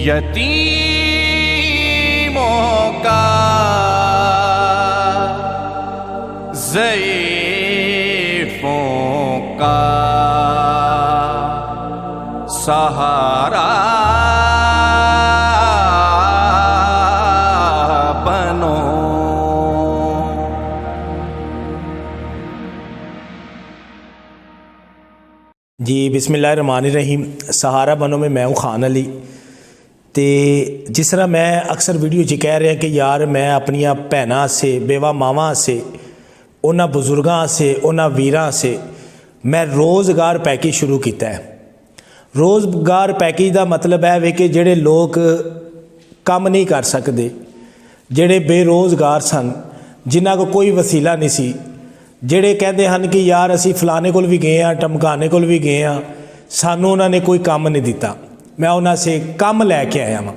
यतीमों का, ज़ईफ़ों का सहारा बनो। जी बिस्मिल्लाहिर्रहमानिर्रहीम। सहारा बनो में मैं हूँ खान अली। तो जिस तरह मैं अक्सर वीडियो च कह रहा कि यार मैं अपनिया भैनों से, बेवा मावां से, उन्होंने बजुर्गों से, उन्होंने वीरां से मैं रोज़गार पैकेज शुरू किया है। रोज़गार पैकेज का मतलब है वे कि जेड़े लोग काम नहीं कर सकते, जेड़े बेरोज़गार सन, जिन्हों को कोई वसीला नहीं सी, जेड़े कहते हैं कि यार असी फलाने को भी गए हाँ, टमकाने को भी गए हाँ, सानू उन्होंने कोई काम नहीं दिता। मैं उन्होंने से काम लैके आया वहाँ,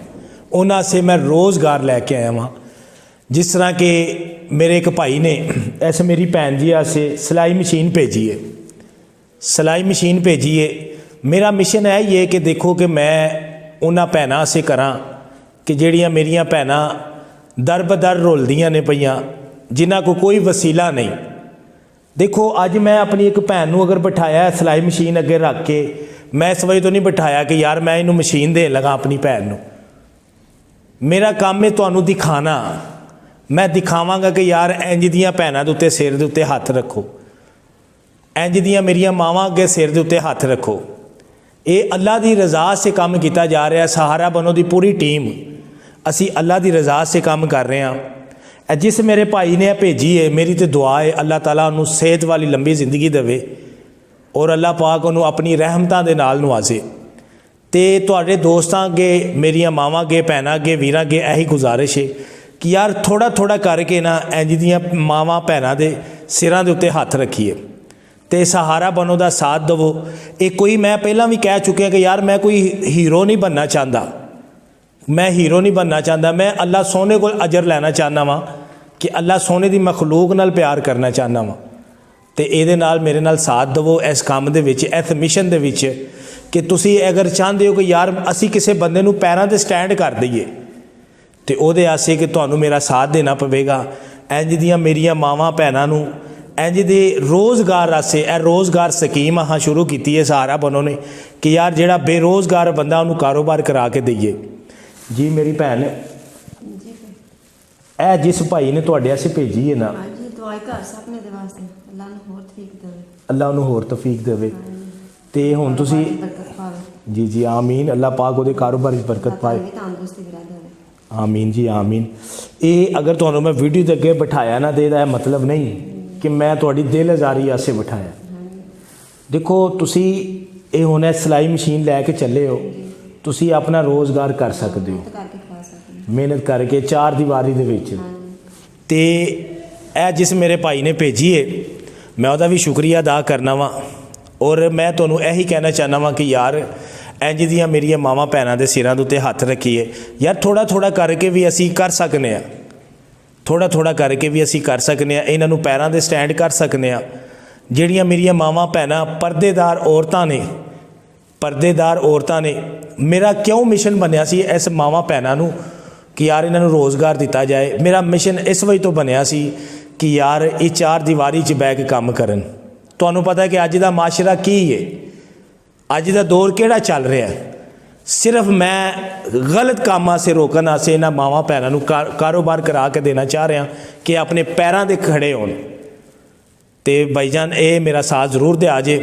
उन्होंने से मैं रोज़गार लैके आया वहाँ। जिस तरह के मेरे एक भाई ने ऐसे मेरी भैन जी से सिलाई मशीन भेजी है, सिलाई मशीन भेजी है। मेरा मिशन है ये कि देखो कि मैं उन्होंने भैनों से करा कि ਜਿਹੜੀਆਂ मेरिया भैनां दर बदर रुलदियां ने पईयां, जिन्हों को कोई वसीला नहीं। देखो अज मैं अपनी एक भैन नूं अगर बिठाया सिलाई मशीन अगे रख के, मैं इस वजह तो नहीं बिठाया कि यार मैं इनू मशीन देन लगा अपनी भैन नूं। मेरा काम है तुहानूं दिखाना, मैं दिखावांगा कि यार इंज दियां भैनां दे उत्ते सिर दे उत्ते हत्थ रखो, इंज दियां मेरियां मावां अगे सिर दे उत्ते हत्थ रखो। ये अल्लाह की रज़ा से काम किया जा रहा है। सहारा बनो की पूरी टीम असी अल्लाह की रज़ा से काम कर रहे हैं। जिस मेरे भाई ने भेजी है, मेरी तो दुआ है अल्लाह ताला उन्होंने सेहत वाली लंबी जिंदगी देवे और अल्लाह पाक उन्होंने अपनी रहमतां दे नाल नवाजे। तो तुहाडे दोस्तां अगे, मेरिया मावां अगे, भैनां अगे, वीरां अगे यही गुजारिश है कि यार थोड़ा थोड़ा करके ना इंज दियां मावां भैनां दे सिरां दे उत्ते हत्थ रखिए तो सहारा बनो का साथ दवो। एक कोई मैं पहला भी कह चुकिया कि यार मैं कोई हीरो नहीं बनना चाहता, मैं हीरो नहीं बनना चाहता, मैं अल्लाह सोने को अजर लैना चाहना वा कि अल्लाह सोने की मखलूक नाल प्यार करना चाहना वा। तो ये मेरे नाल साथ दवो इस काम दे विच, इस मिशन दे विच कि तुसी अगर चाहते हो कि यार असी किसी बंदे नूं पैरां ते स्टैंड कर दईए तो उहदे आसे कि तुहानूं मेरा साथ देना पवेगा। इंज दियां मेरियां मावां भैनां नूं इंज दे रोज़गार आसे यह रोज़गार स्कीम अहाँ शुरू की है सहारा बनो ने कि यार जिहड़ा बेरोज़गार बंदा उन्होंने कारोबार करा के दईए। जी मेरी भैन ए जिस भाई ने तुहाडे आसे भेजी है ना, अल्लाह उन्होंने होर तौफीक देवे। तो हुण तुसी जी जी आमीन, अल्लाह पाक उहदे कारोबार में बरकत पाए, आमीन जी आमीन। ये अगर तुहानूं मैं वीडियो के अगे बिठाया ना तो यह मतलब नहीं कि मैं तुहाडी दिल आज़ारी आसे बिठाया। देखो तुसी ये हुण सिलाई मशीन लैके चले हो, तुसी अपना रोज़गार कर सकते हो मेहनत करके चार दीवारी दे विच। ते ए जिस मेरे भाई ने भेजी है मैं उसका भी शुक्रिया अदा करना वा और मैं तुहानूं यही कहना चाहना वा कि यार इंज दियां मेरियां मावां भैनां दे सिरां दे उत्ते हत्थ रखिए। यार थोड़ा थोड़ा करके भी असी कर सकने हैं, थोड़ा थोड़ा करके भी असी कर सकने हैं, इन्हां नूं पैरां दे स्टैंड कर सकने हैं। ਜਿਹੜੀਆਂ मेरिया मावां भैनां परदेदार औरतां ने, परदेदार औरतां ने, मेरा क्यों मिशन बनया सी इस मावां भैनां नूं कि यार इन्हां नूं रोज़गार दिता जाए। मेरा मिशन इस वजह तो बनया सी कि यार ये चार दीवारी च बह के काम करन। तुहानूं पता है कि अज दा माशरा की है, अज दा दौर किहड़ा चल रहा है। सिर्फ मैं गलत कामां से रोकन वास्ते इन्हां मावां भैनां नूं कारोबार करा के देना चाह रहा कि अपने पैरां ते खड़े होण। तो भाईजान ये मेरा साथ जरूर दे आजे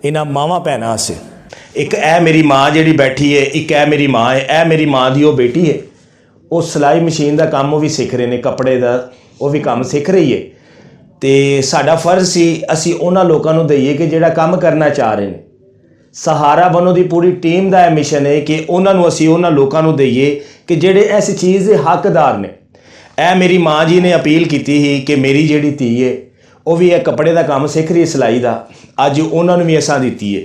इन्हां मावां भैनां से। एक ए मेरी माँ जिहड़ी बैठी है, एक ए मेरी माँ है, ए मेरी माँ दी वो बेटी है, वो सिलाई मशीन का काम वो भी सीख रहे हैं, कपड़े का वो भी काम सीख रही है। तो साडा फर्ज सी असी उन्हां लोकां नूं दईए कि जिहड़ा काम करना चाह रहे हैं। सहारा बनो की पूरी टीम का यह मिशन है कि उन्होंने असी उन्हां लोकां नूं दईए कि जिहड़े इस चीज़ के हकदार ने। ए मेरी माँ जी ने अपील की थी कि मेरी जिहड़ी धी है वो भी एक कपड़े का काम सीख रही है सिलाई का, अज उन्होंने भी असां दित्ती है।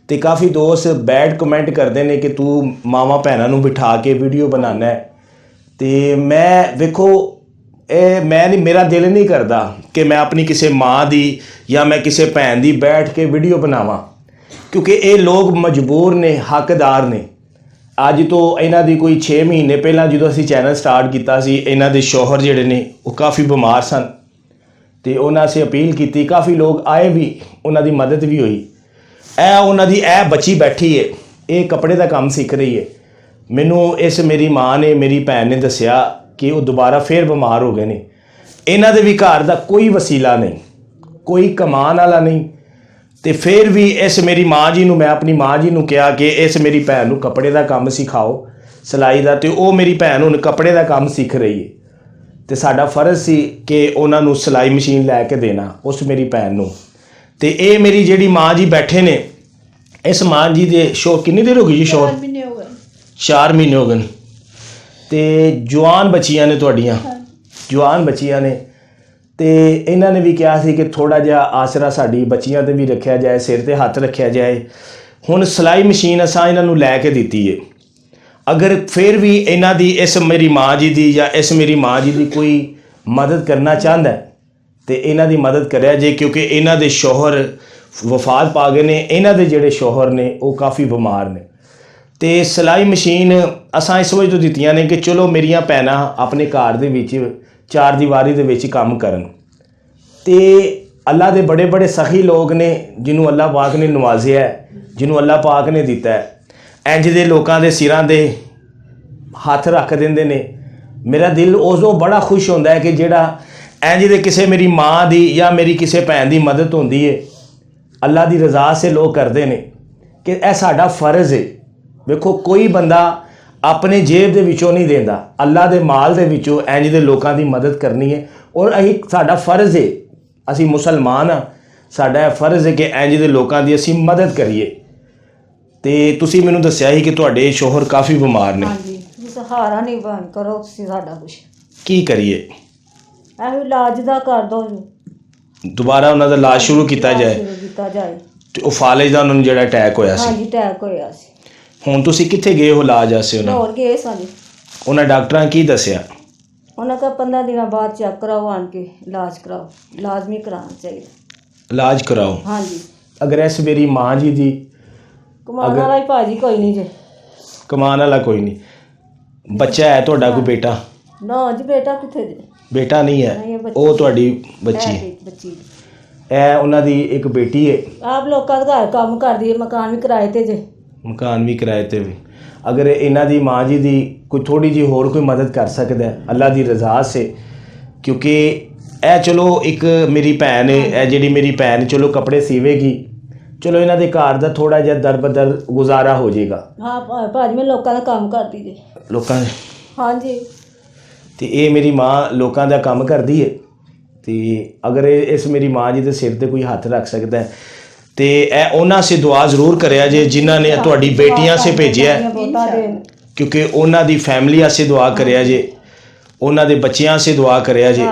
तो काफ़ी दोस्त बैड कमेंट करते हैं कि तू मावां भैनां नूं बिठा के वीडियो बनाना है। तो मैं वेखो मैं नहीं, मेरा दिल नहीं करता कि मैं अपनी किसी माँ की या मैं किसी भैन की बैठ के वीडियो बनावा, क्योंकि ये लोग मजबूर ने, हकदार ने। ਅੱਜ ਤੋਂ ਇਹਨਾਂ ਦੀ ਕੋਈ 6 ਮਹੀਨੇ ਪਹਿਲਾਂ ਜਦੋਂ ਅਸੀਂ ਚੈਨਲ ਸਟਾਰਟ ਕੀਤਾ ਸੀ, ਇਹਨਾਂ ਦੇ ਸ਼ੌਹਰ ਜਿਹੜੇ ਨੇ ਉਹ ਕਾਫੀ ਬਿਮਾਰ ਸਨ ਤੇ ਉਹਨਾਂ ਅਸੀਂ ਅਪੀਲ ਕੀਤੀ, ਕਾਫੀ ਲੋਕ ਆਏ ਵੀ, ਉਹਨਾਂ ਦੀ ਮਦਦ ਵੀ ਹੋਈ। ਇਹ ਉਹਨਾਂ ਦੀ ਇਹ ਬੱਚੀ ਬੈਠੀ ਹੈ, ਇਹ ਕੱਪੜੇ ਦਾ ਕੰਮ ਸਿੱਖ ਰਹੀ ਹੈ। ਮੈਨੂੰ ਇਸ ਮੇਰੀ ਮਾਂ ਨੇ, ਮੇਰੀ ਭੈਣ ਨੇ ਦੱਸਿਆ ਕਿ ਉਹ ਦੁਬਾਰਾ ਫੇਰ ਬਿਮਾਰ ਹੋ ਗਏ ਨੇ। ਇਹਨਾਂ ਦੇ ਵੀ ਘਰ ਦਾ ਕੋਈ ਵਸੀਲਾ ਨਹੀਂ, ਕੋਈ ਕਮਾਉਣ ਵਾਲਾ ਨਹੀਂ, ਤੇ ਫਿਰ ਵੀ ਇਸ ਮੇਰੀ ਮਾਂ ਜੀ ਨੂੰ, ਮੈਂ ਆਪਣੀ ਮਾਂ ਜੀ ਨੂੰ ਕਿਹਾ ਕਿ ਇਸ ਮੇਰੀ ਭੈਣ ਨੂੰ ਕੱਪੜੇ ਦਾ ਕੰਮ ਸਿਖਾਓ, ਸਿਲਾਈ ਦਾ, ਤੇ ਉਹ ਮੇਰੀ ਭੈਣ ਹੁਣ ਕੱਪੜੇ ਦਾ ਕੰਮ ਸਿੱਖ ਰਹੀ ਹੈ। ਤੇ ਸਾਡਾ ਫਰਜ਼ ਸੀ ਕਿ ਉਹਨਾਂ ਨੂੰ ਸਿਲਾਈ ਮਸ਼ੀਨ ਲੈ ਕੇ ਦੇਣਾ ਉਸ ਮੇਰੀ ਭੈਣ ਨੂੰ। ਤੇ ਇਹ ਮੇਰੀ ਜਿਹੜੀ ਮਾਂ ਜੀ ਬੈਠੇ ਨੇ, ਇਸ ਮਾਂ ਜੀ ਦੇ ਸ਼ੋਰ ਕਿੰਨੀ ਦੇਰ ਹੋ ਗਈ ਜੀ? ਸ਼ੋਰ 4 ਮਹੀਨੇ ਹੋ ਗਏ। ਤੇ ਜਵਾਨ ਬੱਚੀਆਂ ਨੇ ਤੁਹਾਡੀਆਂ, ਜਵਾਨ ਬੱਚੀਆਂ ਨੇ, ਤੇ ਇਹਨਾਂ ਨੇ ਵੀ ਕਿਹਾ ਸੀ ਕਿ ਥੋੜ੍ਹਾ ਜਿਹਾ ਆਸਰਾ ਸਾਡੀ ਬੱਚੀਆਂ 'ਤੇ ਵੀ ਰੱਖਿਆ ਜਾਏ, ਸਿਰ 'ਤੇ ਹੱਥ ਰੱਖਿਆ ਜਾਏ। ਹੁਣ ਸਿਲਾਈ ਮਸ਼ੀਨ ਅਸਾਂ ਇਹਨਾਂ ਨੂੰ ਲੈ ਕੇ ਦਿੱਤੀ ਹੈ। ਅਗਰ ਫਿਰ ਵੀ ਇਹਨਾਂ ਦੀ, ਇਸ ਮੇਰੀ ਮਾਂ ਜੀ ਦੀ ਜਾਂ ਇਸ ਮੇਰੀ ਮਾਂ ਜੀ ਦੀ ਕੋਈ ਮਦਦ ਕਰਨਾ ਚਾਹੁੰਦਾ ਤੇ ਇਹਨਾਂ ਦੀ ਮਦਦ ਕਰਿਆ ਜੇ, ਕਿਉਂਕਿ ਇਹਨਾਂ ਦੇ ਸ਼ੌਹਰ ਵਫਾਤ ਪਾ ਗਏ ਨੇ। ਇਹਨਾਂ ਦੇ ਜਿਹੜੇ ਸ਼ੌਹਰ ਨੇ ਉਹ ਕਾਫੀ ਬਿਮਾਰ ਨੇ। ਤੇ ਸਿਲਾਈ ਮਸ਼ੀਨ ਅਸਾਂ ਇਸ ਵਜ੍ਹਾ ਤੋਂ ਦਿੱਤੀਆਂ ਨੇ ਕਿ ਚਲੋ ਮੇਰੀਆਂ ਭੈਣਾਂ ਆਪਣੇ ਘਰ ਦੇ ਵਿੱਚ ਚਾਰ ਦੀਵਾਰੀ ਦੇ ਵਿੱਚ ਕੰਮ ਕਰਨ। ਤੇ ਅੱਲਾ ਦੇ ਬੜੇ ਬੜੇ ਸਖੀ ਲੋਕ ਨੇ ਜਿਹਨੂੰ ਅੱਲਾ ਪਾਕ ਨੇ ਨਵਾਜ਼ਿਆ ਹੈ, ਜਿਹਨੂੰ ਅੱਲਾ ਪਾਕ ਨੇ ਦਿੱਤਾ ਹੈ। ਇੰਜ ਦੇ ਲੋਕਾਂ ਦੇ ਸਿਰਾਂ ਦੇ ਹੱਥ ਰੱਖ ਦਿੰਦੇ ਨੇ। ਮੇਰਾ ਦਿਲ ਉਦੋਂ ਬੜਾ ਖੁਸ਼ ਹੁੰਦਾ ਹੈ ਕਿ ਜਿਹੜਾ ਇੰਜ ਦੇ ਕਿਸੇ ਮੇਰੀ ਮਾਂ ਦੀ ਜਾਂ ਮੇਰੀ ਕਿਸੇ ਭੈਣ ਦੀ ਮਦਦ ਹੁੰਦੀ ਹੈ, ਅੱਲਾ ਦੀ ਰਜ਼ਾ ਸੇ ਲੋਕ ਕਰਦੇ ਨੇ, ਕਿ ਇਹ ਸਾਡਾ ਫਰਜ਼ ਹੈ। ਵੇਖੋ ਕੋਈ ਬੰਦਾ ਆਪਣੇ ਜੇਬ ਦੇ ਵਿੱਚੋਂ ਨਹੀਂ ਦਿੰਦਾ, ਅੱਲਾ ਦੇ ਮਾਲ ਦੇ ਵਿੱਚੋਂ ਇੰਜ ਦੇ ਲੋਕਾਂ ਦੀ ਮਦਦ ਕਰਨੀ ਹੈ। ਔਰ ਅਸੀਂ, ਸਾਡਾ ਫਰਜ਼ ਹੈ, ਅਸੀਂ ਮੁਸਲਮਾਨ ਹਾਂ, ਸਾਡਾ ਇਹ ਫਰਜ਼ ਹੈ ਕਿ ਇੰਜ ਦੇ ਲੋਕਾਂ ਦੀ ਅਸੀਂ ਮਦਦ ਕਰੀਏ। ਤੇ ਤੁਸੀਂ ਮੈਨੂੰ ਦੱਸਿਆ ਸੀ ਕਿ ਤੁਹਾਡੇ ਸ਼ੌਹਰ ਕਾਫੀ ਬਿਮਾਰ ਨੇ। ਹਾਂਜੀ, ਸਹਾਰਾ ਨਹੀਂ ਬਣ ਕਰੋ ਤੁਸੀਂ ਸਾਡਾ ਕੁਛ। ਕੀ ਕਰੀਏ? ਇਹੋ ਇਲਾਜ ਦਾ ਕਰ ਦੋ, ਦੁਬਾਰਾ ਉਹਨਾਂ ਦਾ ਇਲਾਜ ਸ਼ੁਰੂ ਕੀਤਾ ਜਾਏ। ਤੇ ਉਹ ਫਾਲਿਜ ਦਾ ਉਹਨਾਂ ਨੂੰ ਜਿਹੜਾ ਅਟੈਕ ਹੋਇਆ ਸੀ, ਹਾਂਜੀ ਅਟੈਕ ਹੋਇਆ ਸੀ। ਹੁਣ ਤੁਸੀਂ ਕਿੱਥੇ ਗਏ ਹੋ ਇਲਾਜ ਵਾਸਤੇ? ਉਹਨਾਂ ਹੋਰ ਗਏ ਸਾਡੀ, ਉਹਨਾਂ ਡਾਕਟਰਾਂ ਕੀ ਦੱਸਿਆ? ਉਹਨਾਂ ਕਾ 15 ਦਿਨਾਂ ਬਾਅਦ ਚੈੱਕ ਕਰਾਓ, ਆਣ ਕੇ ਇਲਾਜ ਕਰਾਓ, ਲਾਜ਼ਮੀ ਕਰਾਉਣਾ ਚਾਹੀਦਾ ਇਲਾਜ ਕਰਾਓ। ਹਾਂਜੀ, ਅਗਰ ਇਸ ਮੇਰੀ ਮਾਂ ਜੀ ਦੀ ਕਮਾਉਣ ਵਾਲਾ ਹੀ ਭਾਜੀ ਕੋਈ ਨਹੀਂ ਜੇ। ਕਮਾਉਣ ਵਾਲਾ ਕੋਈ ਨਹੀਂ। ਬੱਚਾ ਹੈ ਤੁਹਾਡਾ, ਕੋਈ ਬੇਟਾ? ਨਾ ਜੀ, ਬੇਟਾ ਕਿੱਥੇ ਜੇ? ਬੇਟਾ ਨਹੀਂ ਹੈ, ਨਹੀਂ, ਬੱਚੀ। ਉਹ ਤੁਹਾਡੀ ਬੱਚੀ? ਬੱਚੀ ਇਹ ਉਹਨਾਂ ਦੀ ਇੱਕ ਬੇਟੀ ਹੈ। ਆਪ ਲੋਕਾਂ ਦਾ ਘਰ ਕੰਮ ਕਰਦੀ ਹੈ, ਮਕਾਨ ਵੀ ਕਿਰਾਏ ਤੇ ਜੇ। ਮਕਾਨ ਵੀ ਕਿਰਾਏ ਤੇ ਵੀ। ਅਗਰ ਇਹਨਾਂ ਦੀ ਮਾਂ ਜੀ ਦੀ ਕੋਈ ਥੋੜੀ ਜਿਹੀ ਹੋਰ ਕੋਈ ਮਦਦ ਕਰ ਸਕਦਾ ਹੈ ਅੱਲਾ ਦੀ ਰਜ਼ਾ ਸੇ, ਕਿਉਂਕਿ ਇਹ ਚਲੋ ਇੱਕ ਮੇਰੀ ਭੈਣ ਹੈ, ਇਹ ਜਿਹੜੀ ਮੇਰੀ ਭੈਣ ਚਲੋ ਕੱਪੜੇ ਸੀਵੇਗੀ, ਚਲੋ ਇਹਨਾਂ ਦੇ ਘਰ ਦਾ ਥੋੜਾ ਜਿਹਾ ਦਰਬਦਰ ਗੁਜ਼ਾਰਾ ਹੋ ਜਾਏਗਾ। ਹਾਂ ਭਾਜੀ, ਮੈਂ ਲੋਕਾਂ ਦਾ ਕੰਮ ਕਰਦੀ ਜੇ। ਲੋਕਾਂ ਦੇ? ਹਾਂਜੀ। ਤੇ ਇਹ ਮੇਰੀ ਮਾਂ ਲੋਕਾਂ ਦਾ ਕੰਮ ਕਰਦੀ ਹੈ। ਤੇ ਅਗਰ ਇਸ ਮੇਰੀ ਮਾਂ ਜੀ ਦੇ ਸਿਰ ਤੇ ਕੋਈ ਹੱਥ ਰੱਖ ਸਕਦਾ ਹੈ ਤੇ ਇਹ ਉਹਨਾਂ ਸੇ ਦੁਆ ਜ਼ਰੂਰ ਕਰਿਆ ਜੇ ਜਿਨ੍ਹਾਂ ਨੇ ਤੁਹਾਡੀ ਬੇਟੀਆਂ ਸੇ ਭੇਜਿਆ, ਕਿਉਂਕਿ ਉਹਨਾਂ ਦੀ ਫੈਮਿਲੀ ਆਸੇ ਦੁਆ ਕਰਿਆ ਜੇ, ਉਹਨਾਂ ਦੇ ਬੱਚਿਆਂ ਸੇ ਦੁਆ ਕਰਿਆ ਜੇ।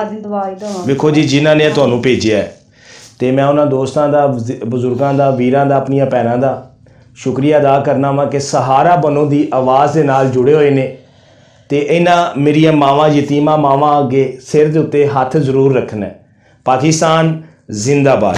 ਵੇਖੋ ਜੀ, ਜਿਨ੍ਹਾਂ ਨੇ ਤੁਹਾਨੂੰ ਭੇਜਿਆ। ਤੇ ਮੈਂ ਉਹਨਾਂ ਦੋਸਤਾਂ ਦਾ, ਬਜ਼ੁਰਗਾਂ ਦਾ, ਵੀਰਾਂ ਦਾ, ਆਪਣੀਆਂ ਭੈਣਾਂ ਦਾ ਸ਼ੁਕਰੀਆ ਅਦਾ ਕਰਨਾ ਵਾ ਕਿ ਸਹਾਰਾ ਬਣੋ ਦੀ ਆਵਾਜ਼ ਦੇ ਨਾਲ ਜੁੜੇ ਹੋਏ ਨੇ। ਤੇ ਇਹਨਾਂ ਮੇਰੀਆਂ ਮਾਵਾਂ, ਯਤੀਮਾਂ ਮਾਵਾਂ ਅੱਗੇ ਸਿਰ ਦੇ ਉੱਤੇ ਹੱਥ ਜ਼ਰੂਰ ਰੱਖਣਾ। ਪਾਕਿਸਤਾਨ ਜ਼ਿੰਦਾਬਾਦ।